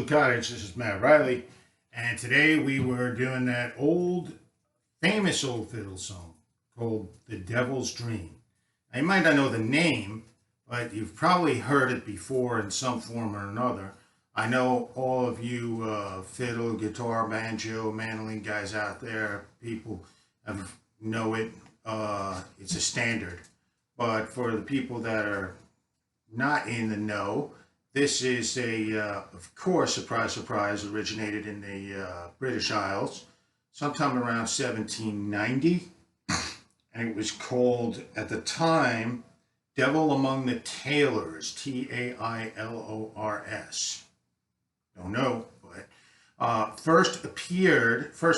Blue Cottage. This is Matt Riley, and today we were doing that famous old fiddle song called "The Devil's Dream." Now, you might not know the name, but you've probably heard it before in some form or another. I know all of you fiddle, guitar, banjo, mandolin guys out there, people know it. It's a standard. But for the people that are not in the know, this is of course, surprise, surprise, originated in the British Isles sometime around 1790. And it was called, at the time, Devil Among the Tailors, Tailors. Don't know, but first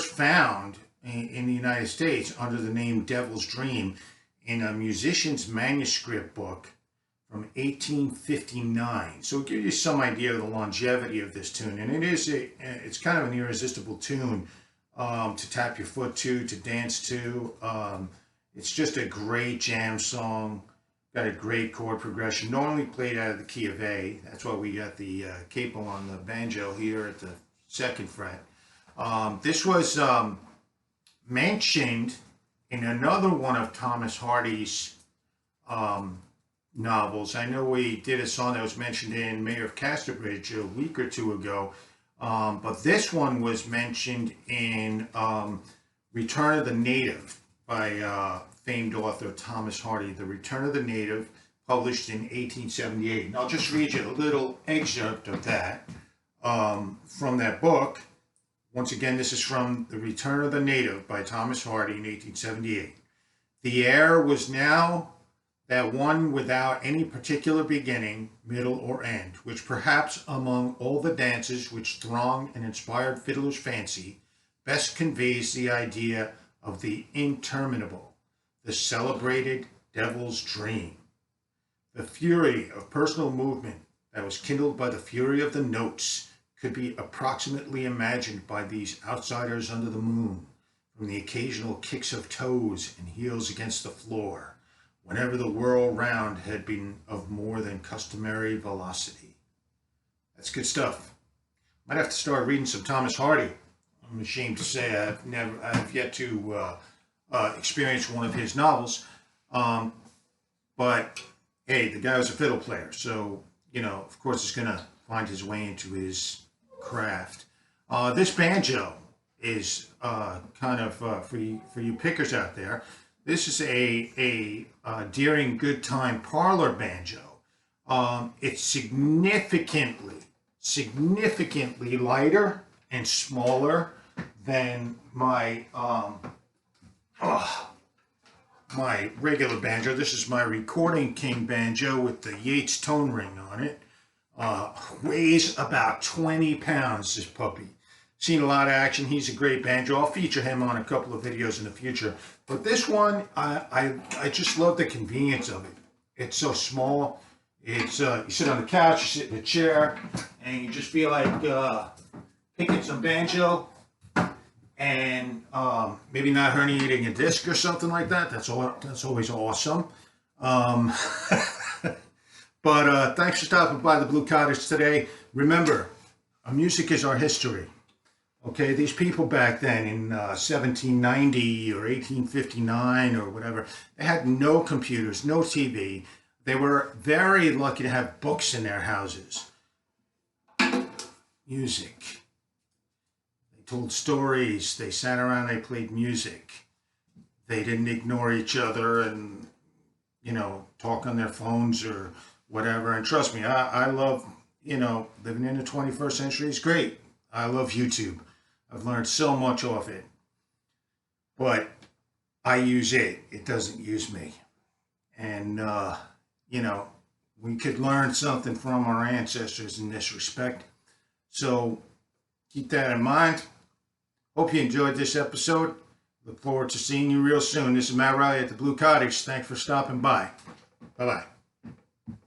found in the United States under the name Devil's Dream in a musician's manuscript book from 1859. So it'll give you some idea of the longevity of this tune. And it's kind of an irresistible tune to tap your foot to dance to. It's just a great jam song. Got a great chord progression. Normally played out of the key of A. That's why we got the capo on the banjo here at the second fret. This was mentioned in another one of Thomas Hardy's novels. I know we did a song that was mentioned in Mayor of Casterbridge a week or two ago, but this one was mentioned in Return of the Native by famed author Thomas Hardy. The Return of the Native, published in 1878. And I'll just read you a little excerpt of that from that book. Once again, this is from The Return of the Native by Thomas Hardy in 1878. The air was now that one without any particular beginning, middle, or end, which perhaps among all the dances which throng and inspired fiddler's fancy, best conveys the idea of the interminable, the celebrated Devil's Dream. The fury of personal movement that was kindled by the fury of the notes could be approximately imagined by these outsiders under the moon, from the occasional kicks of toes and heels against the floor, whenever the whirl round had been of more than customary velocity. That's good stuff. Might have to start reading some Thomas Hardy. I'm ashamed to say I've yet to experience one of his novels. But hey, the guy was a fiddle player, so of course he's gonna find his way into his craft. This banjo is kind of for you pickers out there. This is a Deering Good Time parlor banjo. It's significantly lighter and smaller than my my regular banjo. This is my Recording King banjo with the Yates tone ring on it. Weighs about 20 pounds, this puppy. Seen a lot of action. He's a great banjo. I'll feature him on a couple of videos in the future. But this one, I just love the convenience of it. It's so small. It's you sit on the couch, you sit in a chair, and you just feel like picking some banjo and maybe not herniating a disc or something like that. That's always awesome. But thanks for stopping by the Blue Cottage today. Remember, our music is our history. Okay, these people back then in 1790 or 1859 or whatever, they had no computers, no TV. They were very lucky to have books in their houses. Music. They told stories. They sat around, they played music. They didn't ignore each other and, talk on their phones or whatever. And trust me, I love, living in the 21st century is great. I love YouTube. I've learned so much off it. But I use it. It doesn't use me. And, we could learn something from our ancestors in this respect. So keep that in mind. Hope you enjoyed this episode. Look forward to seeing you real soon. This is Matt Riley at the Blue Cottage. Thanks for stopping by. Bye-bye.